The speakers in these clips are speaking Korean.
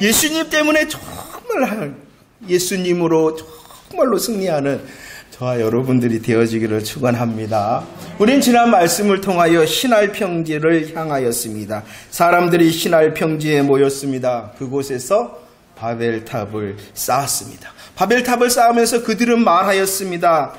예수님 때문에 정말 예수님으로 정말로 승리하는 저와 여러분들이 되어지기를 축원합니다. 우린 지난 말씀을 통하여 신할 평지를 향하였습니다. 사람들이 신할 평지에 모였습니다. 그곳에서 바벨탑을 쌓았습니다. 바벨탑을 쌓으면서 그들은 말하였습니다.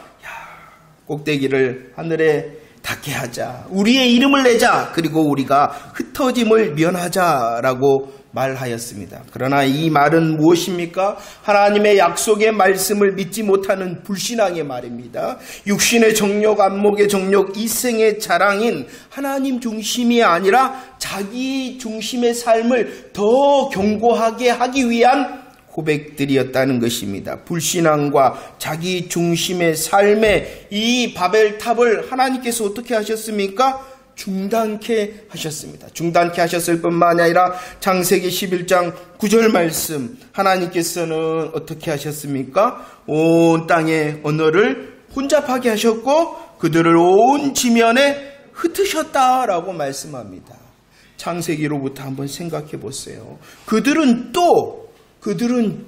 꼭대기를 하늘에 닿게 하자. 우리의 이름을 내자. 그리고 우리가 흩어짐을 면하자라고 말하였습니다. 그러나 이 말은 무엇입니까? 하나님의 약속의 말씀을 믿지 못하는 불신앙의 말입니다. 육신의 정욕, 안목의 정욕, 이생의 자랑인 하나님 중심이 아니라 자기 중심의 삶을 더 견고하게 하기 위한 고백들이었다는 것입니다. 불신앙과 자기 중심의 삶에 이 바벨탑을 하나님께서 어떻게 하셨습니까? 중단케 하셨습니다. 중단케 하셨을 뿐만 아니라 창세기 11장 9절 말씀, 하나님께서는 어떻게 하셨습니까? 온 땅의 언어를 혼잡하게 하셨고 그들을 온 지면에 흩으셨다라고 말씀합니다. 창세기로부터 한번 생각해 보세요. 그들은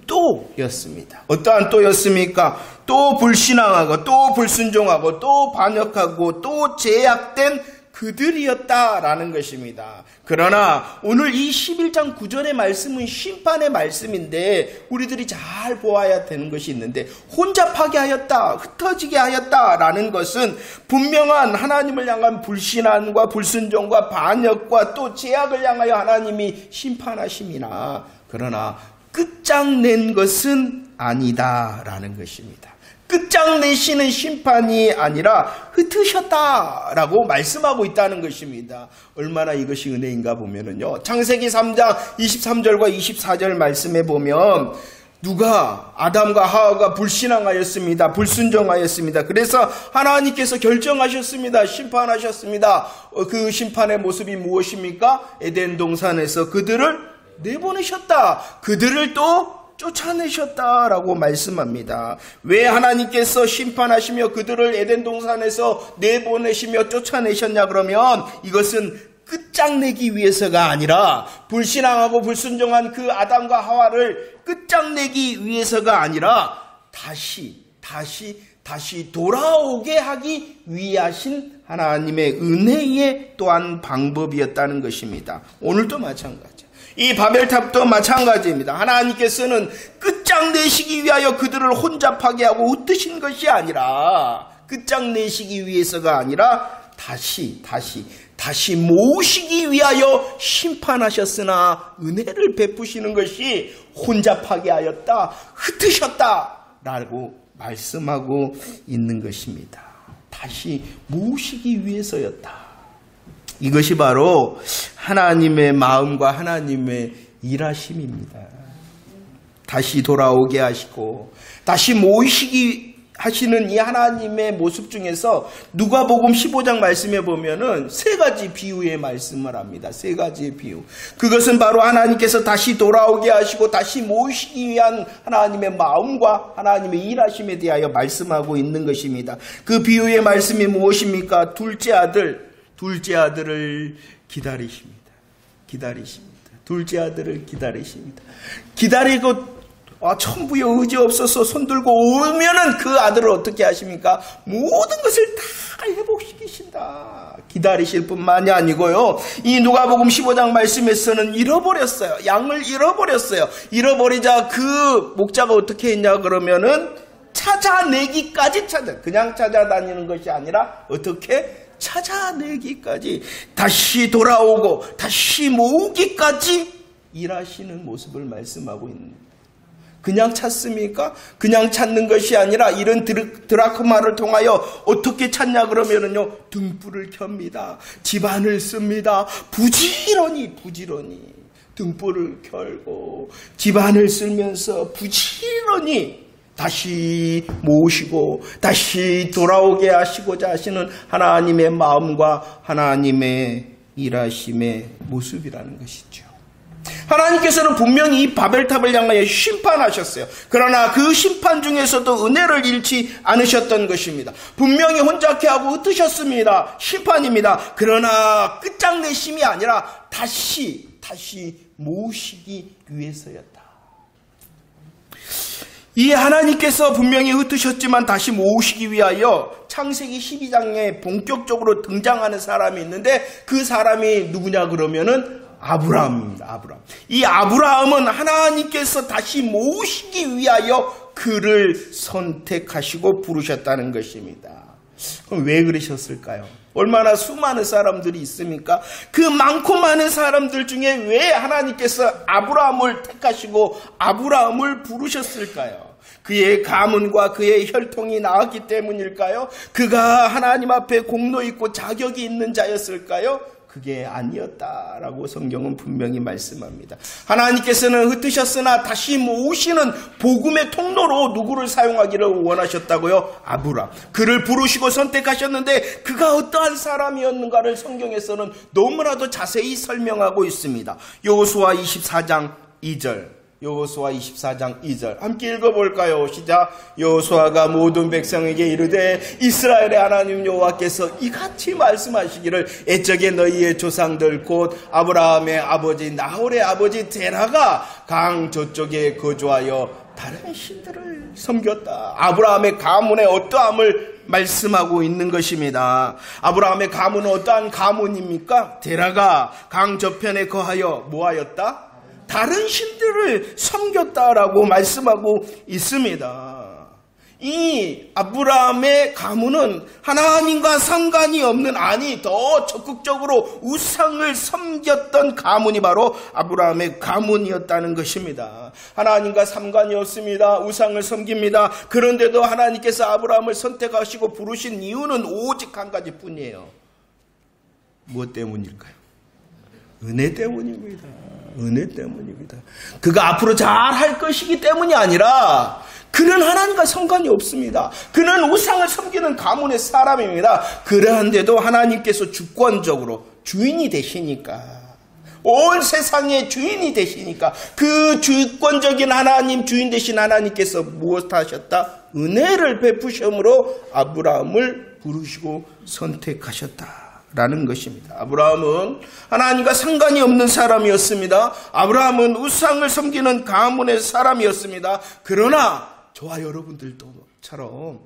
또였습니다. 어떠한 또였습니까? 또 불신앙하고 또 불순종하고 또 반역하고 또 제약된 그들이었다라는 것입니다. 그러나 오늘 이 11장 9절의 말씀은 심판의 말씀인데 우리들이 잘 보아야 되는 것이 있는데, 혼잡하게 하였다, 흩어지게 하였다라는 것은 분명한 하나님을 향한 불신앙과 불순종과 반역과 또 제약을 향하여 하나님이 심판하심이나, 그러나 끝장낸 것은 아니다라는 것입니다. 끝장내시는 심판이 아니라 흩으셨다라고 말씀하고 있다는 것입니다. 얼마나 이것이 은혜인가 보면은요, 창세기 3장 23절과 24절 말씀에 보면 누가, 아담과 하와가 불신앙하였습니다. 불순종하였습니다. 그래서 하나님께서 결정하셨습니다. 심판하셨습니다. 그 심판의 모습이 무엇입니까? 에덴 동산에서 그들을 내보내셨다. 그들을 또 쫓아내셨다라고 말씀합니다. 왜 하나님께서 심판하시며 그들을 에덴 동산에서 내보내시며 쫓아내셨냐 그러면, 이것은 끝장내기 위해서가 아니라, 불신앙하고 불순종한 그 아담과 하와를 끝장내기 위해서가 아니라 다시 돌아오게 하기 위하신 하나님의 은혜의 또한 방법이었다는 것입니다. 오늘도 마찬가지. 이 바벨탑도 마찬가지입니다. 하나님께서는 끝장내시기 위하여 그들을 혼잡하게 하고 흩으신 것이 아니라, 끝장내시기 위해서가 아니라 다시 모으시기 위하여 심판하셨으나 은혜를 베푸시는 것이 혼잡하게 하였다, 흩으셨다라고 말씀하고 있는 것입니다. 다시 모으시기 위해서였다. 이것이 바로 하나님의 마음과 하나님의 일하심입니다. 다시 돌아오게 하시고 다시 모이시기 하시는 이 하나님의 모습 중에서 누가복음 15장 말씀에 보면은 세 가지 비유의 말씀을 합니다. 세 가지의 비유. 그것은 바로 하나님께서 다시 돌아오게 하시고 다시 모이시기 위한 하나님의 마음과 하나님의 일하심에 대하여 말씀하고 있는 것입니다. 그 비유의 말씀이 무엇입니까? 둘째 아들을 기다리십니다. 둘째 아들을 기다리십니다. 기다리고 천부의 의지 없어서 손들고 오면은 그 아들을 어떻게 하십니까? 모든 것을 다 회복시키신다. 기다리실 뿐만이 아니고요, 이 누가복음 15장 말씀에서는 잃어버렸어요. 양을 잃어버렸어요. 잃어버리자 그 목자가 어떻게 했냐 그러면은 찾아내기까지 그냥 찾아다니는 것이 아니라 어떻게? 찾아내기까지, 다시 돌아오고 다시 모으기까지 일하시는 모습을 말씀하고 있는 거예요. 그냥 찾습니까? 그냥 찾는 것이 아니라 이런 드라크마를 통하여 어떻게 찾냐 그러면은요, 등불을 켭니다. 집안을 씁니다. 부지런히 등불을 켜고 집안을 쓸면서 부지런히 다시 모으시고 다시 돌아오게 하시고자 하시는 하나님의 마음과 하나님의 일하심의 모습이라는 것이죠. 하나님께서는 분명히 이 바벨탑을 향하여 심판하셨어요. 그러나 그 심판 중에서도 은혜를 잃지 않으셨던 것입니다. 분명히 혼잡케 하고 흩으셨습니다. 심판입니다. 그러나 끝장내심이 아니라 다시 모으시기 위해서였다. 이 하나님께서 분명히 흩으셨지만 다시 모으시기 위하여 창세기 12장에 본격적으로 등장하는 사람이 있는데 그 사람이 누구냐 그러면은 아브라함입니다. 아브라함. 이 아브라함은 하나님께서 다시 모으시기 위하여 그를 선택하시고 부르셨다는 것입니다. 그럼 왜 그러셨을까요? 얼마나 수많은 사람들이 있습니까? 그 많고 많은 사람들 중에 왜 하나님께서 아브라함을 택하시고 아브라함을 부르셨을까요? 그의 가문과 그의 혈통이 나았기 때문일까요? 그가 하나님 앞에 공로 있고 자격이 있는 자였을까요? 그게 아니었다라고 성경은 분명히 말씀합니다. 하나님께서는 흩으셨으나 다시 모으시는 복음의 통로로 누구를 사용하기를 원하셨다고요? 아브라함. 그를 부르시고 선택하셨는데 그가 어떠한 사람이었는가를 성경에서는 너무나도 자세히 설명하고 있습니다. 여호수아 24장 2절. 여호수아 24장 2절 함께 읽어볼까요? 시작. 여호수아가 모든 백성에게 이르되 이스라엘의 하나님 여호와께서 이같이 말씀하시기를 옛적에 너희의 조상들 곧 아브라함의 아버지 나홀의 아버지 데라가 강 저쪽에 거주하여 다른 신들을 섬겼다. 아브라함의 가문의 어떠함을 말씀하고 있는 것입니다. 아브라함의 가문은 어떠한 가문입니까? 데라가 강 저편에 거하여 뭐하였다? 다른 신들을 섬겼다라고 말씀하고 있습니다. 이 아브라함의 가문은 하나님과 상관이 없는, 아니 더 적극적으로 우상을 섬겼던 가문이 바로 아브라함의 가문이었다는 것입니다. 하나님과 상관이 없습니다. 우상을 섬깁니다. 그런데도 하나님께서 아브라함을 선택하시고 부르신 이유는 오직 한 가지뿐이에요. 무엇 때문일까요? 은혜 때문입니다. 은혜 때문입니다. 그가 앞으로 잘할 것이기 때문이 아니라 그는 하나님과 상관이 없습니다. 그는 우상을 섬기는 가문의 사람입니다. 그러한데도 하나님께서 주권적으로 주인이 되시니까, 온 세상의 주인이 되시니까 그 주권적인 하나님, 주인 되신 하나님께서 무엇 하셨다? 은혜를 베푸심으로 아브라함을 부르시고 선택하셨다 라는 것입니다. 아브라함은 하나님과 상관이 없는 사람이었습니다. 아브라함은 우상을 섬기는 가문의 사람이었습니다. 그러나 저와 여러분들처럼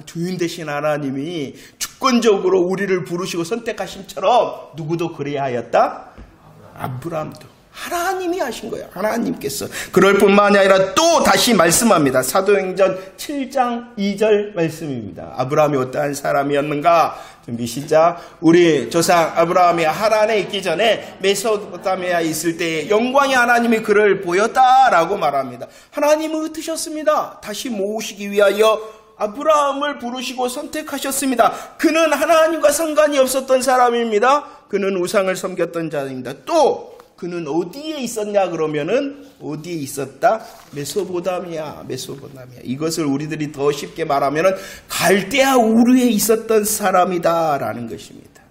주인 되신 하나님이 주권적으로 우리를 부르시고 선택하심처럼 누구도 그래야 하였다? 아브라함도. 하나님이 하신 거예요. 하나님께서. 그럴 뿐만이 아니라 또 다시 말씀합니다. 사도행전 7장 2절 말씀입니다. 아브라함이 어떠한 사람이었는가? 준비 시작. 우리 조상 아브라함이 하란에 있기 전에 메소포타미아에 있을 때에 영광의 하나님이 그를 보였다라고 말합니다. 하나님은 흩으셨습니다. 다시 모으시기 위하여 아브라함을 부르시고 선택하셨습니다. 그는 하나님과 상관이 없었던 사람입니다. 그는 우상을 섬겼던 자입니다. 또 그는 어디에 있었냐 그러면은 어디에 있었다? 메소포타미아. 이것을 우리들이 더 쉽게 말하면은 갈대아 우르에 있었던 사람이다라는 것입니다.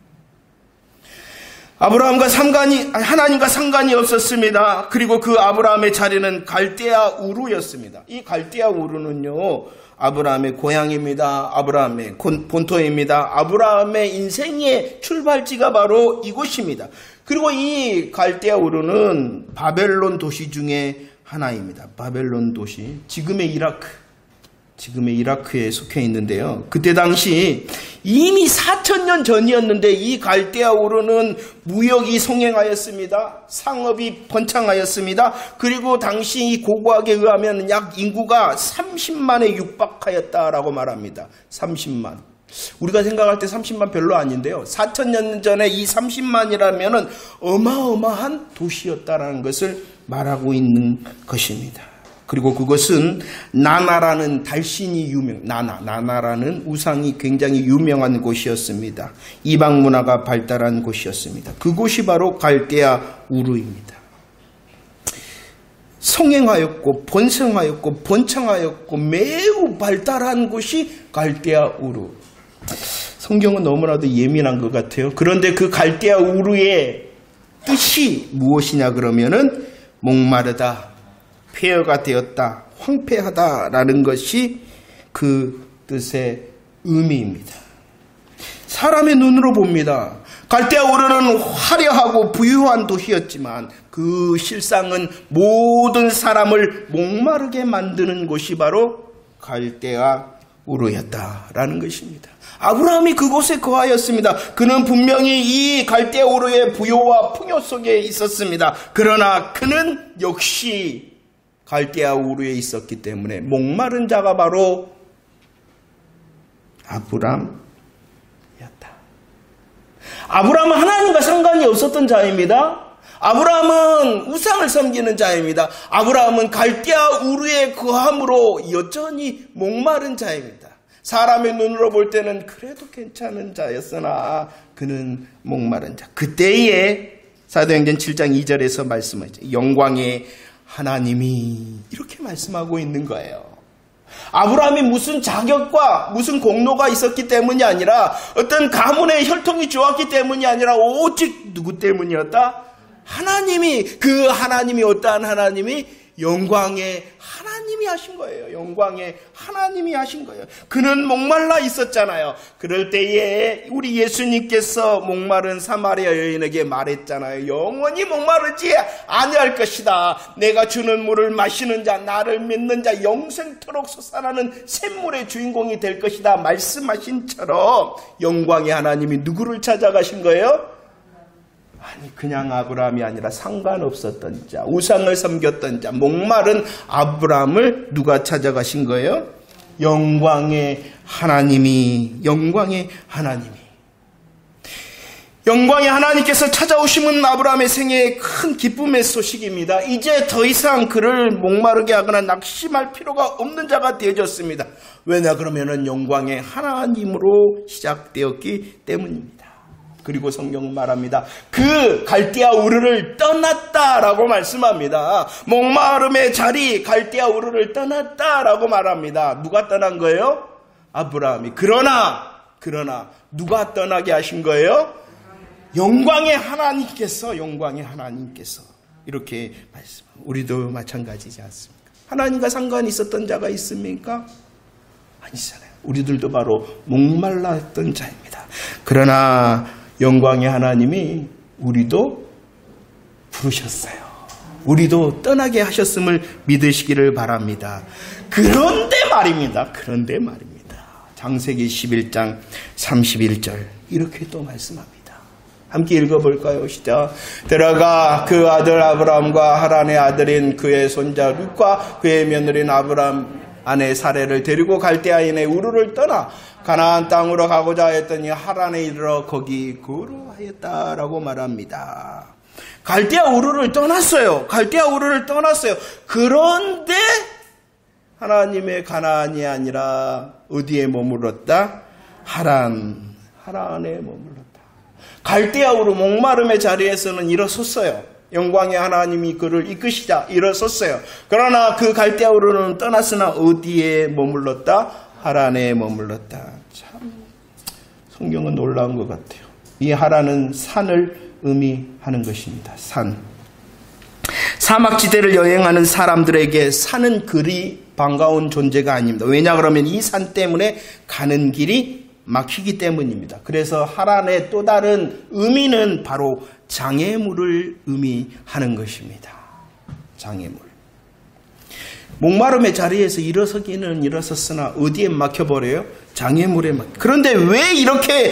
하나님과 상관이 없었습니다. 그리고 그 아브라함의 자리는 갈대아 우르였습니다. 이 갈대아 우르는요, 아브라함의 고향입니다. 아브라함의 본토입니다. 아브라함의 인생의 출발지가 바로 이곳입니다. 그리고 이 갈대아 우르는 바벨론 도시 중에 하나입니다. 바벨론 도시. 지금의 이라크에 속해 있는데요. 그때 당시 이미 4,000년 전이었는데 이 갈대아 우르는 무역이 성행하였습니다. 상업이 번창하였습니다. 그리고 당시 이 고고학에 의하면 약 인구가 30만에 육박하였다라고 말합니다. 30만. 우리가 생각할 때 30만 별로 아닌데요. 4,000년 전에 이 30만이라면 어마어마한 도시였다라는 것을 말하고 있는 것입니다. 그리고 그것은 나나라는 달신이 나나라는 우상이 굉장히 유명한 곳이었습니다. 이방 문화가 발달한 곳이었습니다. 그곳이 바로 갈대아 우르입니다. 성행하였고 번성하였고 번창하였고 매우 발달한 곳이 갈대아 우르. 성경은 너무나도 예민한 것 같아요. 그런데 그 갈대아 우르의 뜻이 무엇이냐 그러면은 목마르다, 폐허가 되었다, 황폐하다라는 것이 그 뜻의 의미입니다. 사람의 눈으로 봅니다. 갈대아 우르는 화려하고 부유한 도시였지만 그 실상은 모든 사람을 목마르게 만드는 곳이 바로 갈대아 우르였다라는 것입니다. 아브라함이 그곳에 거하였습니다. 그는 분명히 이 갈대아 우르의 부요와 풍요 속에 있었습니다. 그러나 그는 역시 갈대아 우르에 있었기 때문에 목마른 자가 바로 아브라함이었다. 아브라함은 하나님과 상관이 없었던 자입니다. 아브라함은 우상을 섬기는 자입니다. 아브라함은 갈대아 우르에 거함으로 여전히 목마른 자입니다. 사람의 눈으로 볼 때는 그래도 괜찮은 자였으나 그는 목마른 자. 그때에 사도행전 7장 2절에서 말씀하죠. 영광의 하나님이 이렇게 말씀하고 있는 거예요. 아브라함이 무슨 자격과 무슨 공로가 있었기 때문이 아니라 어떤 가문의 혈통이 좋았기 때문이 아니라 오직 누구 때문이었다? 하나님이, 그 하나님이 어떠한 하나님이? 영광의 하나님이 하신 거예요. 영광의 하나님이 하신 거예요. 그는 목말라 있었잖아요. 그럴 때에 우리 예수님께서 목마른 사마리아 여인에게 말했잖아요. 영원히 목마르지 아니할 것이다. 내가 주는 물을 마시는 자, 나를 믿는 자 영생토록 솟아나는 샘물의 주인공이 될 것이다. 말씀하신 처럼 영광의 하나님이 누구를 찾아가신 거예요? 아니, 그냥 아브라함이 아니라 상관없었던 자, 우상을 섬겼던 자, 목마른 아브라함을 누가 찾아가신 거예요? 영광의 하나님이, 영광의 하나님이. 영광의 하나님께서 찾아오심은 아브라함의 생애의 큰 기쁨의 소식입니다. 이제 더 이상 그를 목마르게 하거나 낙심할 필요가 없는 자가 되어졌습니다. 왜냐 그러면은 영광의 하나님으로 시작되었기 때문입니다. 그리고 성경은 말합니다. 그 갈대아 우르를 떠났다라고 말씀합니다. 목마름의 자리 갈대아 우르를 떠났다라고 말합니다. 누가 떠난 거예요? 아브라함이. 그러나 누가 떠나게 하신 거예요? 영광의 하나님께서 이렇게 말씀. 우리도 마찬가지지 않습니까? 하나님과 상관이 있었던 자가 있습니까? 아니잖아요. 우리들도 바로 목말랐던 자입니다. 그러나 영광의 하나님이 우리도 부르셨어요. 우리도 떠나게 하셨음을 믿으시기를 바랍니다. 그런데 말입니다. 창세기 11장 31절 이렇게 또 말씀합니다. 함께 읽어볼까요? 시작. 들어가 그 아들 아브라함과 하란의 아들인 그의 손자 룻과 그의 며느리인 아브라함 아내 사레를 데리고 갈대아인의 우르를 떠나 가나안 땅으로 가고자 했더니 하란에 이르러 거기 거류하였다라고 말합니다. 갈대아 우르를 떠났어요. 그런데 하나님의 가나안이 아니라 어디에 머물렀다? 하란에 머물렀다. 갈대아 우르 목마름의 자리에서는 일어섰어요. 영광의 하나님이 그를 이끄시자 일어섰어요. 그러나 그 갈대아 우르는 떠났으나 어디에 머물렀다? 하란에 머물렀다. 참 성경은 놀라운 것 같아요. 이 하란은 산을 의미하는 것입니다. 산. 사막지대를 여행하는 사람들에게 산은 그리 반가운 존재가 아닙니다. 왜냐 그러면 이 산 때문에 가는 길이 막히기 때문입니다. 그래서 하란의 또 다른 의미는 바로 장애물을 의미하는 것입니다. 장애물. 목마름의 자리에서 일어서기는 일어섰으나 어디에 막혀버려요? 장애물에 막혀. 그런데 왜 이렇게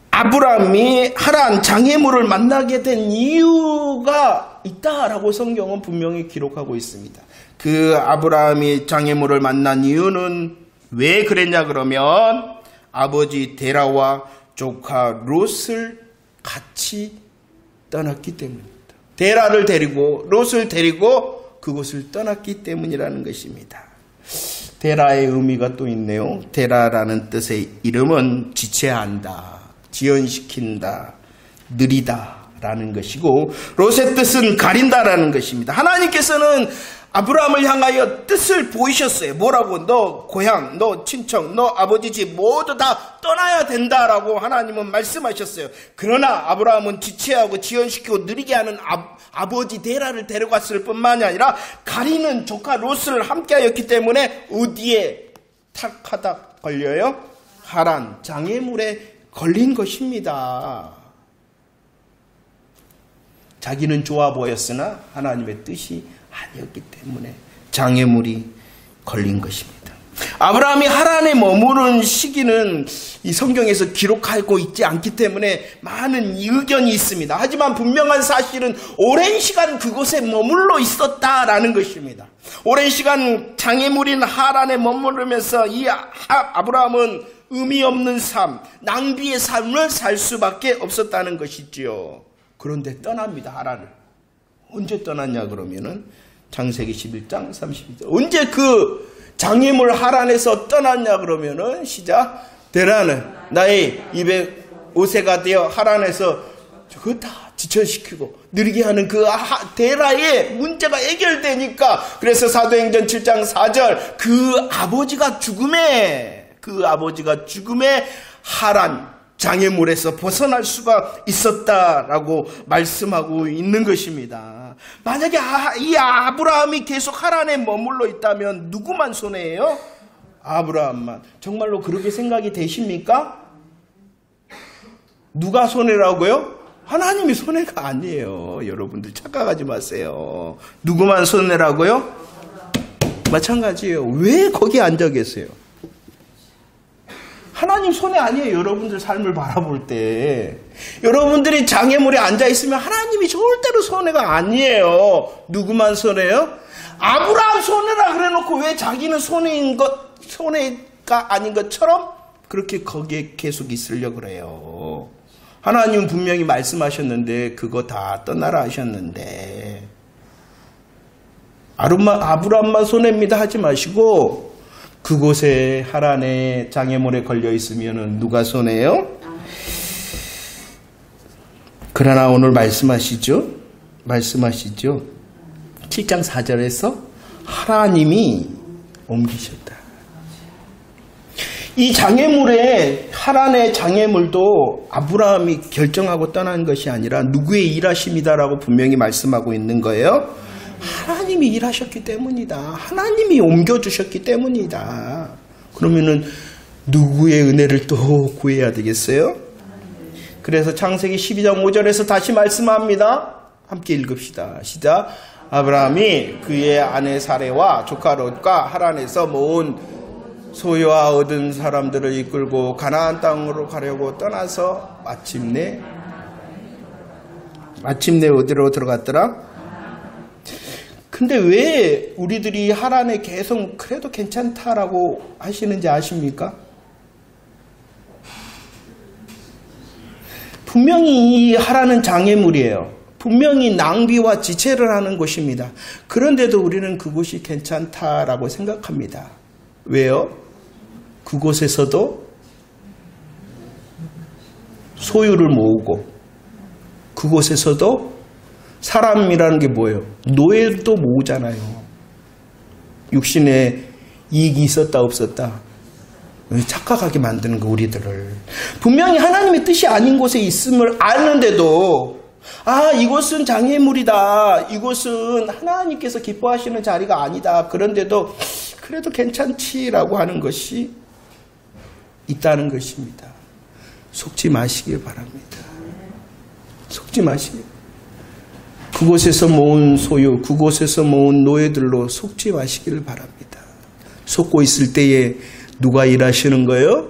아브라함이 하란 장애물을 만나게 된 이유가 있다라고 성경은 분명히 기록하고 있습니다. 그 아브라함이 장애물을 만난 이유는 왜 그랬냐 그러면 아버지 데라와 조카 롯을 같이 떠났기 때문입니다. 데라를 데리고 롯을 데리고 그곳을 떠났기 때문이라는 것입니다. 데라의 의미가 또 있네요. 데라라는 뜻의 이름은 지체한다, 지연시킨다, 느리다라는 것이고 롯의 뜻은 가린다라는 것입니다. 하나님께서는 아브라함을 향하여 뜻을 보이셨어요. 뭐라고? 너 고향, 너 친척, 너 아버지 집 모두 다 떠나야 된다라고 하나님은 말씀하셨어요. 그러나 아브라함은 지체하고 지연시키고 느리게 하는 아버지 데라를 데려갔을 뿐만이 아니라 가리는 조카 롯을 함께하였기 때문에 어디에 탁하다 걸려요? 하란, 장애물에 걸린 것입니다. 자기는 좋아 보였으나 하나님의 뜻이 아니었기 때문에 장애물이 걸린 것입니다. 아브라함이 하란에 머무른 시기는 이 성경에서 기록하고 있지 않기 때문에 많은 의견이 있습니다. 하지만 분명한 사실은 오랜 시간 그곳에 머물러 있었다라는 것입니다. 오랜 시간 장애물인 하란에 머무르면서 이 아브라함은 의미 없는 삶, 낭비의 삶을 살 수밖에 없었다는 것이지요. 그런데 떠납니다, 하란을. 언제 떠났냐 그러면은 창세기 11장 32절. 언제 그 장애물 하란에서 떠났냐 그러면은 시작. 데라는 나의 205세가 되어 하란에서 그거 다 지천시키고 느리게 하는 그 데라의 문제가 해결되니까, 그래서 사도행전 7장 4절 그 아버지가 죽음에 하란 장애물에서 벗어날 수가 있었다라고 말씀하고 있는 것입니다. 만약에 이 아브라함이 계속 하란에 머물러 있다면 누구만 손해예요? 아브라함만. 정말로 그렇게 생각이 되십니까? 누가 손해라고요? 하나님이 손해가 아니에요. 여러분들 착각하지 마세요. 누구만 손해라고요? 마찬가지예요. 왜 거기 앉아 계세요? 하나님 손해 아니에요. 여러분들 삶을 바라볼 때 여러분들이 장애물에 앉아있으면 하나님이 절대로 손해가 아니에요. 누구만 손해요? 아브라함 손해라 그래놓고 왜 자기는 손해가 아닌 것처럼 그렇게 거기에 계속 있으려고 그래요. 하나님은 분명히 말씀하셨는데 그거 다 떠나라 하셨는데 아브라함만 손해입니다 하지 마시고 그곳에 하란에 장애물에 걸려 있으면 누가 손해요? 그러나 오늘 말씀하시죠. 7장 4절에서 하나님이 옮기셨다. 이 장애물에 하란의 장애물도 아브라함이 결정하고 떠난 것이 아니라 누구의 일하심이다라고 분명히 말씀하고 있는 거예요. 하나님이 일하셨기 때문이다. 하나님이 옮겨주셨기 때문이다. 그러면은 누구의 은혜를 또 구해야 되겠어요? 그래서 창세기 12장 5절에서 다시 말씀합니다. 함께 읽읍시다. 시작. 아브라함이 그의 아내 사레와 조카 롯과 하란에서 모은 소유와 얻은 사람들을 이끌고 가나안 땅으로 가려고 떠나서 마침내 어디로 들어갔더라? 근데 왜 우리들이 하란에 계속 그래도 괜찮다라고 하시는지 아십니까? 분명히 이 하란은 장애물이에요. 분명히 낭비와 지체를 하는 곳입니다. 그런데도 우리는 그곳이 괜찮다라고 생각합니다. 왜요? 그곳에서도 소유를 모으고 그곳에서도 사람이라는 게 뭐예요? 노예도 모으잖아요. 육신에 이익이 있었다 없었다 착각하게 만드는 거 우리들을. 분명히 하나님의 뜻이 아닌 곳에 있음을 아는데도 이곳은 장애물이다. 이곳은 하나님께서 기뻐하시는 자리가 아니다. 그런데도 그래도 괜찮지라고 하는 것이 있다는 것입니다. 속지 마시길 바랍니다. 속지 마시길. 그곳에서 모은 소유, 그곳에서 모은 노예들로 속지 마시길 바랍니다. 속고 있을 때에 누가 일하시는 거예요?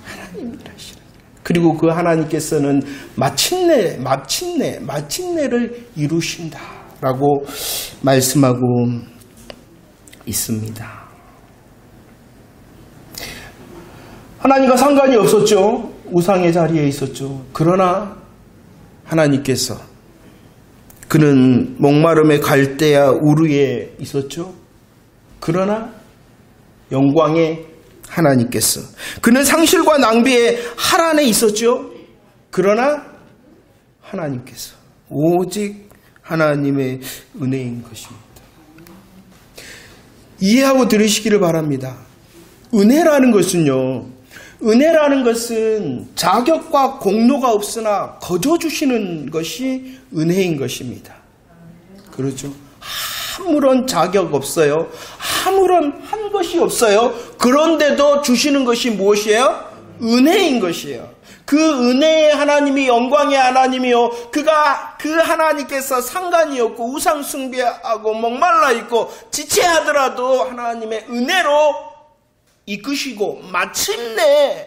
하나님이 일하시는 거예요. 그리고 그 하나님께서는 마침내를 이루신다라고 말씀하고 있습니다. 하나님과 상관이 없었죠. 우상의 자리에 있었죠. 그러나 하나님께서 그는 목마름의 갈대아 우르에 있었죠. 그러나 영광의 하나님께서 그는 상실과 낭비의 하란에 있었죠. 그러나 하나님께서 오직 하나님의 은혜인 것입니다. 이해하고 들으시기를 바랍니다. 은혜라는 것은 자격과 공로가 없으나 거저 주시는 것이 은혜인 것입니다. 그렇죠? 아무런 자격 없어요. 아무런 한 것이 없어요. 그런데도 주시는 것이 무엇이에요? 은혜인 것이에요. 그 은혜의 하나님이 영광의 하나님이요. 그 하나님께서 상관이 없고 우상 숭배하고 목말라 있고 지체하더라도 하나님의 은혜로 이끄시고 마침내를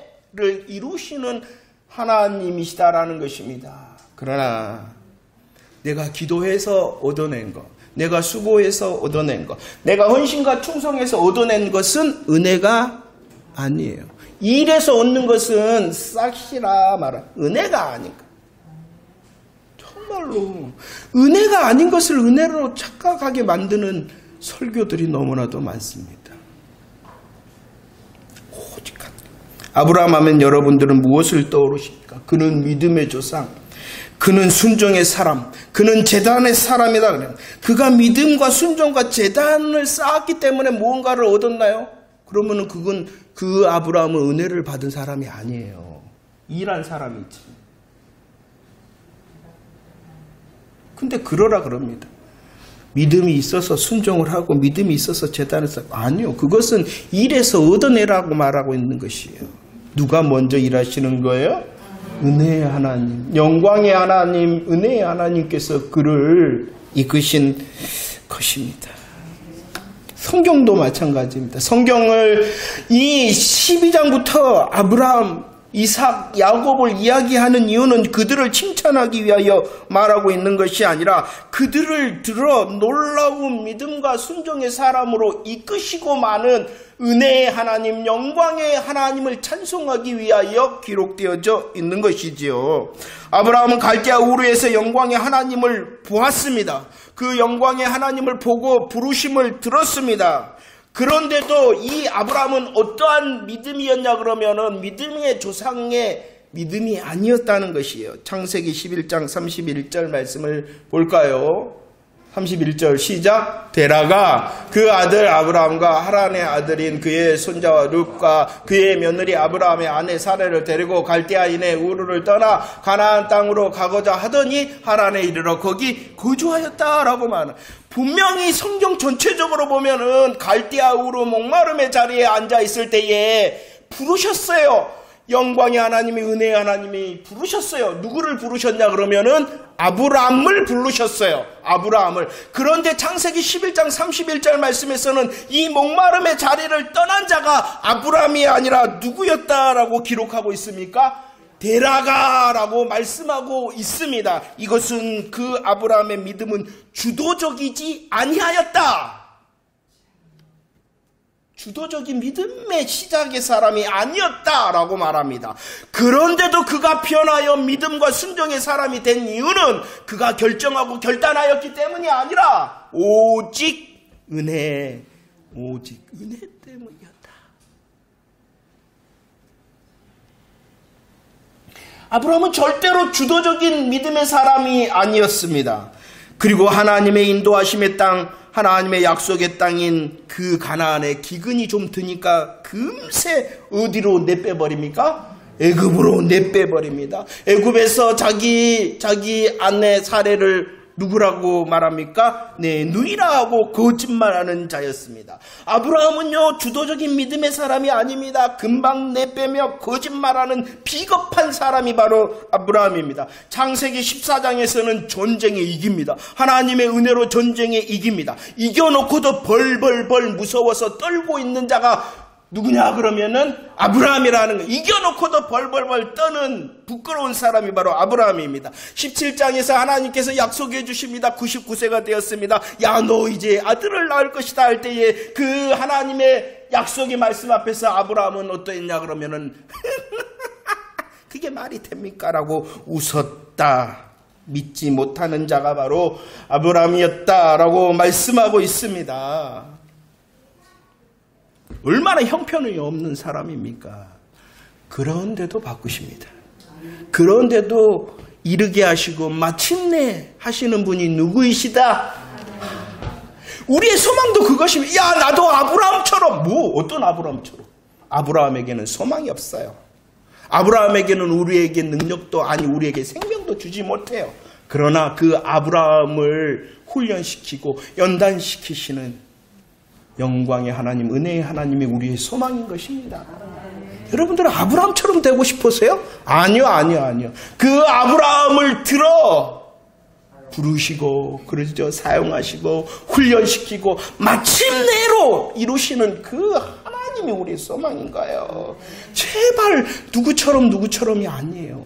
이루시는 하나님이시다라는 것입니다. 그러나 내가 기도해서 얻어낸 것, 내가 수고해서 얻어낸 것, 내가 헌신과 충성해서 얻어낸 것은 은혜가 아니에요. 일에서 얻는 것은 싹시라 말아 은혜가 아닌가. 정말로 은혜가 아닌 것을 은혜로 착각하게 만드는 설교들이 너무나도 많습니다. 오직 아브라함 하면 여러분들은 무엇을 떠오르십니까? 그는 믿음의 조상, 그는 순종의 사람, 그는 제단의 사람이다. 그래요. 그가 믿음과 순종과 제단을 쌓았기 때문에 무언가를 얻었나요? 그러면은 그 아브라함은 은혜를 받은 사람이 아니에요. 일한 사람이지. 근데 그러라 그럽니다. 믿음이 있어서 순종을 하고 믿음이 있어서 제단을 쌓고 아니요. 그것은 일에서 얻어내라고 말하고 있는 것이에요. 누가 먼저 일하시는 거예요? 은혜의 하나님, 영광의 하나님, 은혜의 하나님께서 그를 이끄신 것입니다. 성경도 마찬가지입니다. 성경을 이 12장부터 아브라함, 이삭, 야곱을 이야기하는 이유는 그들을 칭찬하기 위하여 말하고 있는 것이 아니라 그들을 들어 놀라운 믿음과 순종의 사람으로 이끄시고 많은 은혜의 하나님, 영광의 하나님을 찬송하기 위하여 기록되어져 있는 것이지요. 아브라함은 갈대아 우르에서 영광의 하나님을 보았습니다. 그 영광의 하나님을 보고 부르심을 들었습니다. 그런데도 이 아브라함은 어떠한 믿음이었냐 그러면은 믿음의 조상의 믿음이 아니었다는 것이에요. 창세기 11장 31절 말씀을 볼까요? 31절 시작. 데라가 그 아들 아브라함과 하란의 아들인 그의 손자와 룻과 그의 며느리 아브라함의 아내 사레를 데리고 갈대아인의 우르를 떠나 가나안 땅으로 가고자 하더니 하란에 이르러 거기 거주하였다라고 말하는. 분명히 성경 전체적으로 보면은 갈대아 우르 목마름의 자리에 앉아 있을 때에 부르셨어요. 영광의 하나님이, 은혜의 하나님이 부르셨어요. 누구를 부르셨냐 그러면은 아브라함을 부르셨어요. 아브라함을. 그런데 창세기 11장 31절 말씀에서는 이 목마름의 자리를 떠난 자가 아브라함이 아니라 누구였다라고 기록하고 있습니까? 데라가라고 말씀하고 있습니다. 이것은 그 아브라함의 믿음은 주도적이지 아니하였다. 주도적인 믿음의 시작의 사람이 아니었다라고 말합니다. 그런데도 그가 변하여 믿음과 순종의 사람이 된 이유는 그가 결정하고 결단하였기 때문이 아니라 오직 은혜 때문이었다. 아브라함은 절대로 주도적인 믿음의 사람이 아니었습니다. 그리고 하나님의 인도하심의 땅, 하나님의 약속의 땅인 그 가나안에 기근이 좀 드니까 금세 어디로 내빼버립니까? 애굽으로 내빼버립니다. 애굽에서 자기 아내 사레를 누구라고 말합니까? 네, 누이라 하고 거짓말하는 자였습니다. 아브라함은요, 주도적인 믿음의 사람이 아닙니다. 금방 내빼며 거짓말하는 비겁한 사람이 바로 아브라함입니다. 창세기 14장에서는 전쟁에 이깁니다. 하나님의 은혜로 전쟁에 이깁니다. 이겨놓고도 벌벌벌 무서워서 떨고 있는 자가 누구냐 그러면은 아브라함이라는 거. 이겨놓고도 벌벌벌 떠는 부끄러운 사람이 바로 아브라함입니다. 17장에서 하나님께서 약속해 주십니다. 99세가 되었습니다. 야, 너 이제 아들을 낳을 것이다 할 때에 그 하나님의 약속의 말씀 앞에서 아브라함은 어떠했냐 그러면은 그게 말이 됩니까? 라고 웃었다. 믿지 못하는 자가 바로 아브라함이었다라고 말씀하고 있습니다. 얼마나 형편이 없는 사람입니까? 그런데도 바꾸십니다. 그런데도 이르게 하시고 마침내 하시는 분이 누구이시다? 우리의 소망도 그것입니다. 야, 나도 아브라함처럼. 어떤 아브라함처럼? 아브라함에게는 소망이 없어요. 아브라함에게는 우리에게 능력도 아니 우리에게 생명도 주지 못해요. 그러나 그 아브라함을 훈련시키고 연단시키시는 영광의 하나님, 은혜의 하나님이 우리의 소망인 것입니다. 여러분들은 아브라함처럼 되고 싶으세요? 아니요. 그 아브라함을 부르시고, 그러죠. 사용하시고, 훈련시키고, 마침내로 이루시는 그 하나님이 우리의 소망인가요? 제발 누구처럼이 아니에요.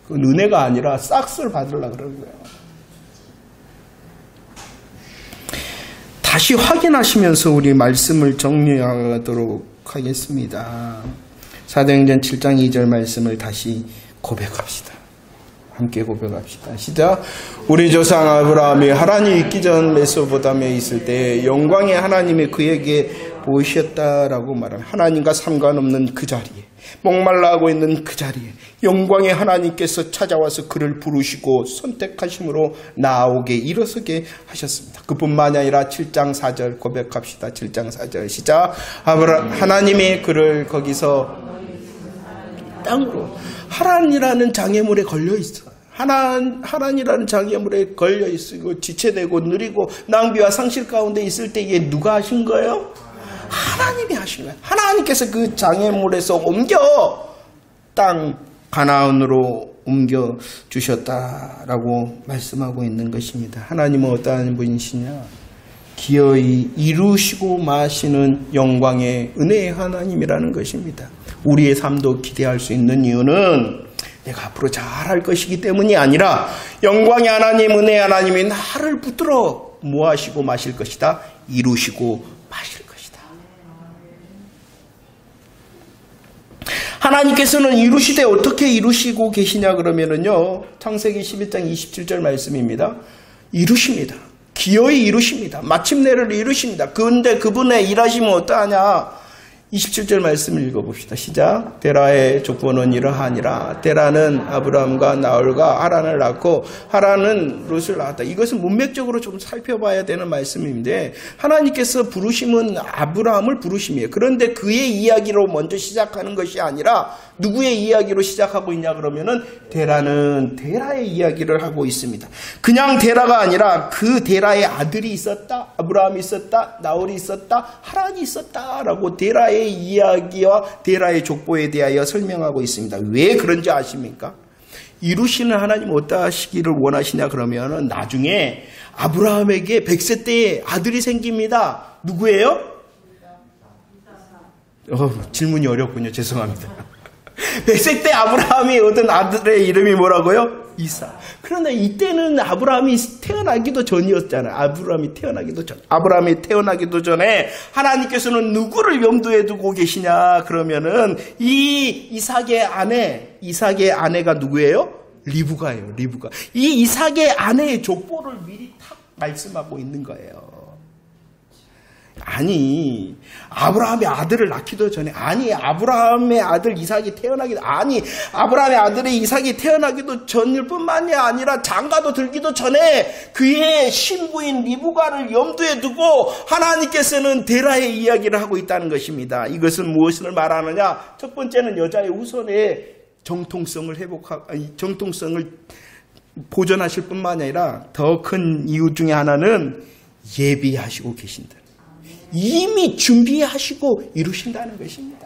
그건 은혜가 아니라 싹쓸 받으려고 그러는 거예요. 다시 확인하시면서 우리 말씀을 정리하도록 하겠습니다. 사도행전 7장 2절 말씀을 다시 고백합시다. 함께 고백합시다. 시작. 우리 조상 아브라함이 하란이 있기 전 메소포타미아에 있을 때 영광의 하나님이 그에게 보이셨다라고 말합니다. 하나님과 상관없는 그 자리에, 목말라하고 있는 그 자리에 영광의 하나님께서 찾아와서 그를 부르시고 선택하심으로 나오게 일어서게 하셨습니다. 그뿐만이 아니라 7장 4절 고백합시다. 7장 4절 시작. 하나님이 그를 거기서 땅으로, 하란이라는 장애물에 걸려 있어. 하란이라는 장애물에 걸려 있고 지체되고 느리고 낭비와 상실 가운데 있을 때 이게 누가 하신 거예요? 하나님이 하신 거예요. 하나님께서 그 장애물에서 옮겨 땅 가나안으로 옮겨 주셨다라고 말씀하고 있는 것입니다. 하나님은 어떠한 분이시냐? 기어이 이루시고 마시는 영광의 은혜의 하나님이라는 것입니다. 우리의 삶도 기대할 수 있는 이유는 내가 앞으로 잘할 것이기 때문이 아니라 영광의 하나님, 은혜의 하나님이 나를 붙들어 모아시고 마실 것이다. 이루시고 마실 것이다. 하나님께서는 이루시되 어떻게 이루시고 계시냐 그러면은요, 창세기 11장 27절 말씀입니다. 이루십니다. 기어이 이루십니다. 마침내를 이루십니다. 그런데 그분의 일하심은 어떠하냐? 27절 말씀을 읽어봅시다. 시작. 데라의 족보는 이러하니라. 데라는 아브라함과 나홀과 하란을 낳고 하란은 롯을 낳았다. 이것은 문맥적으로 좀 살펴봐야 되는 말씀인데, 하나님께서 부르심은 아브라함을 부르심이에요. 그런데 그의 이야기로 먼저 시작하는 것이 아니라 누구의 이야기로 시작하고 있냐 그러면은 데라는 데라의 이야기를 하고 있습니다. 그냥 데라가 아니라 그 데라의 아들이 있었다, 아브라함이 있었다, 나홀이 있었다, 하란이 있었다라고 데라의 이야기와 데라의 족보에 대하여 설명하고 있습니다. 왜 그런지 아십니까? 이루시는 하나님 어떠하시기를 원하시냐 그러면은 나중에 아브라함에게 100세 때에 아들이 생깁니다. 누구예요? 질문이 어렵군요. 죄송합니다. 100세 때 아브라함이 얻은 아들의 이름이 뭐라고요? 이삭. 그런데 이때는 아브라함이 태어나기도 전이었잖아요. 아브라함이 태어나기도 전에 하나님께서는 누구를 염두에 두고 계시냐 그러면은 이 이삭의 아내가 누구예요? 리브가예요. 리브가. 이 이삭의 아내의 족보를 미리 탁 말씀하고 있는 거예요. 아니, 아브라함의 아들을 낳기도 전에, 아브라함의 아들 이삭이 태어나기도, 아브라함의 아들의 이삭이 태어나기도 전일 뿐만이 아니라 장가도 들기도 전에 그의 신부인 리브가를 염두에 두고 하나님께서는 데라의 이야기를 하고 있다는 것입니다. 이것은 무엇을 말하느냐? 첫 번째는 여자의 우선의 정통성을 보존하실 뿐만 아니라 더 큰 이유 중에 하나는 예비하시고 계신다. 이미 준비하시고 이루신다는 것입니다.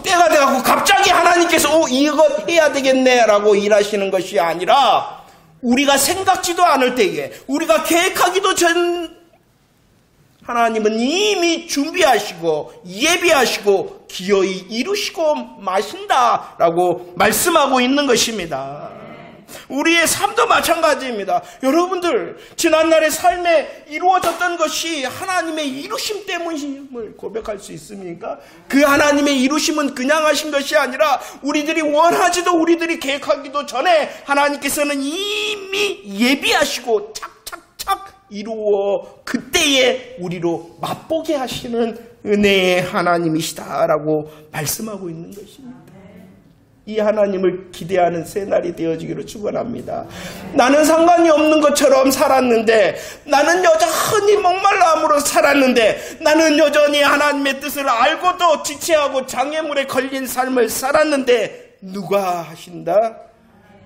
때가 돼갖고 갑자기 하나님께서 이거 해야 되겠네라고 일하시는 것이 아니라 우리가 생각지도 않을 때에, 우리가 계획하기도 전 하나님은 이미 준비하시고 예비하시고 기어이 이루시고 마신다라고 말씀하고 있는 것입니다. 우리의 삶도 마찬가지입니다. 여러분들, 지난날의 삶에 이루어졌던 것이 하나님의 이루심 때문임을 고백할 수 있습니까? 그 하나님의 이루심은 그냥 하신 것이 아니라 우리들이 원하지도 우리들이 계획하기도 전에 하나님께서는 이미 예비하시고 착착착 이루어 그때에 우리로 맛보게 하시는 은혜의 하나님이시다라고 말씀하고 있는 것입니다. 이 하나님을 기대하는 새날이 되어지기를 축원합니다. 나는 상관이 없는 것처럼 살았는데, 나는 여전히 목말라함으로 살았는데, 나는 여전히 하나님의 뜻을 알고도 지체하고 장애물에 걸린 삶을 살았는데 누가 하신다?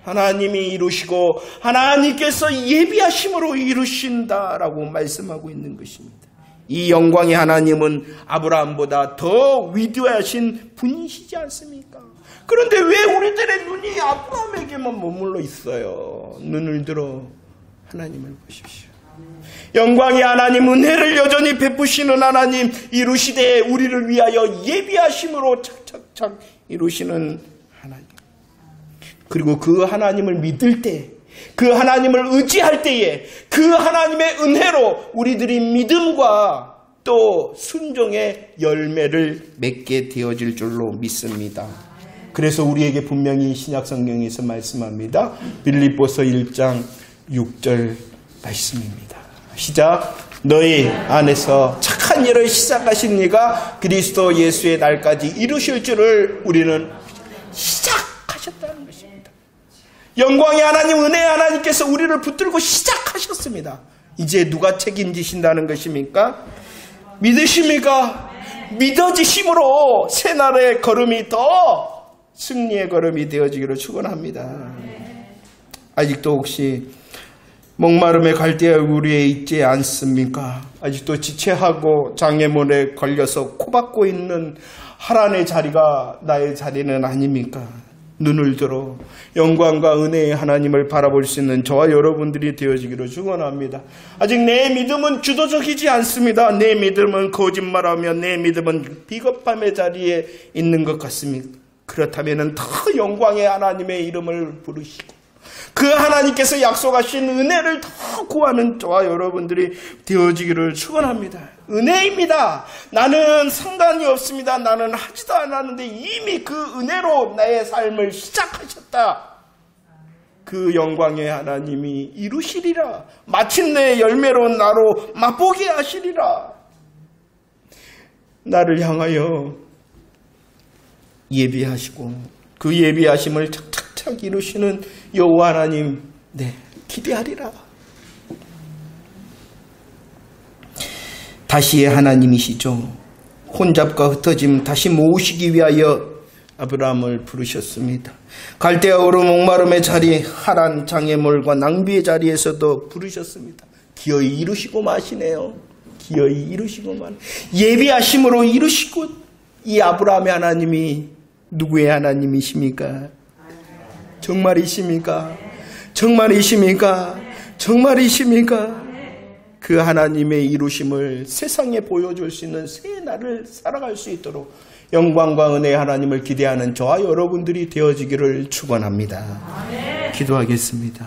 하나님이 이루시고 하나님께서 예비하심으로 이루신다라고 말씀하고 있는 것입니다. 이 영광의 하나님은 아브라함보다 더 위대하신 분이시지 않습니까? 그런데 왜 우리들의 눈이 아브라함에게만 머물러 있어요? 눈을 들어 하나님을 보십시오. 영광의 하나님, 은혜를 여전히 베푸시는 하나님, 이루시되 우리를 위하여 예비하심으로 착착착 이루시는 하나님. 그리고 그 하나님을 믿을 때, 그 하나님을 의지할 때에 그 하나님의 은혜로 우리들이 믿음과 또 순종의 열매를 맺게 되어질 줄로 믿습니다. 그래서 우리에게 분명히 신약성경에서 말씀합니다. 빌립보서 1장 6절 말씀입니다. 시작. 너희 안에서 착한 일을 시작하신 이가 그리스도 예수의 날까지 이루실 줄을 우리는 시작하셨다는 것입니다. 영광의 하나님, 은혜의 하나님께서 우리를 붙들고 시작하셨습니다. 이제 누가 책임지신다는 것입니까? 믿으십니까? 믿어지심으로 새날의 걸음이 더 승리의 걸음이 되어지기를 축원합니다. 아직도 혹시 목마름의 갈대아 우리에 있지 않습니까? 아직도 지체하고 장애물에 걸려서 코박고 있는 하란의 자리가 나의 자리는 아닙니까? 눈을 들어 영광과 은혜의 하나님을 바라볼 수 있는 저와 여러분들이 되어지기를 축원합니다. 아직 내 믿음은 주도적이지 않습니다. 내 믿음은 거짓말하며 내 믿음은 비겁함의 자리에 있는 것 같습니다. 그렇다면 더 영광의 하나님의 이름을 부르시고 그 하나님께서 약속하신 은혜를 더 구하는 저와 여러분들이 되어지기를 축원합니다. 은혜입니다. 나는 상관이 없습니다. 나는 하지도 않았는데 이미 그 은혜로 나의 삶을 시작하셨다. 그 영광의 하나님이 이루시리라. 마침내 열매로 나로 맛보게 하시리라. 나를 향하여 예비하시고 그 예비하심을 착착착 이루시는 여호와 하나님, 네, 기대하리라. 다시의 하나님이시죠. 혼잡과 흩어짐 다시 모으시기 위하여 아브라함을 부르셨습니다. 갈대아우르 목마름의 자리, 하란 장애물과 낭비의 자리에서도 부르셨습니다. 기어이 이루시고 마시네요. 기어이 이루시고 만 예비하심으로 이루시고. 이 아브라함의 하나님이 누구의 하나님이십니까? 정말이십니까? 정말이십니까? 정말이십니까? 그 하나님의 이루심을 세상에 보여줄 수 있는 새 날을 살아갈 수 있도록 영광과 은혜의 하나님을 기대하는 저와 여러분들이 되어지기를 축원합니다. 기도하겠습니다.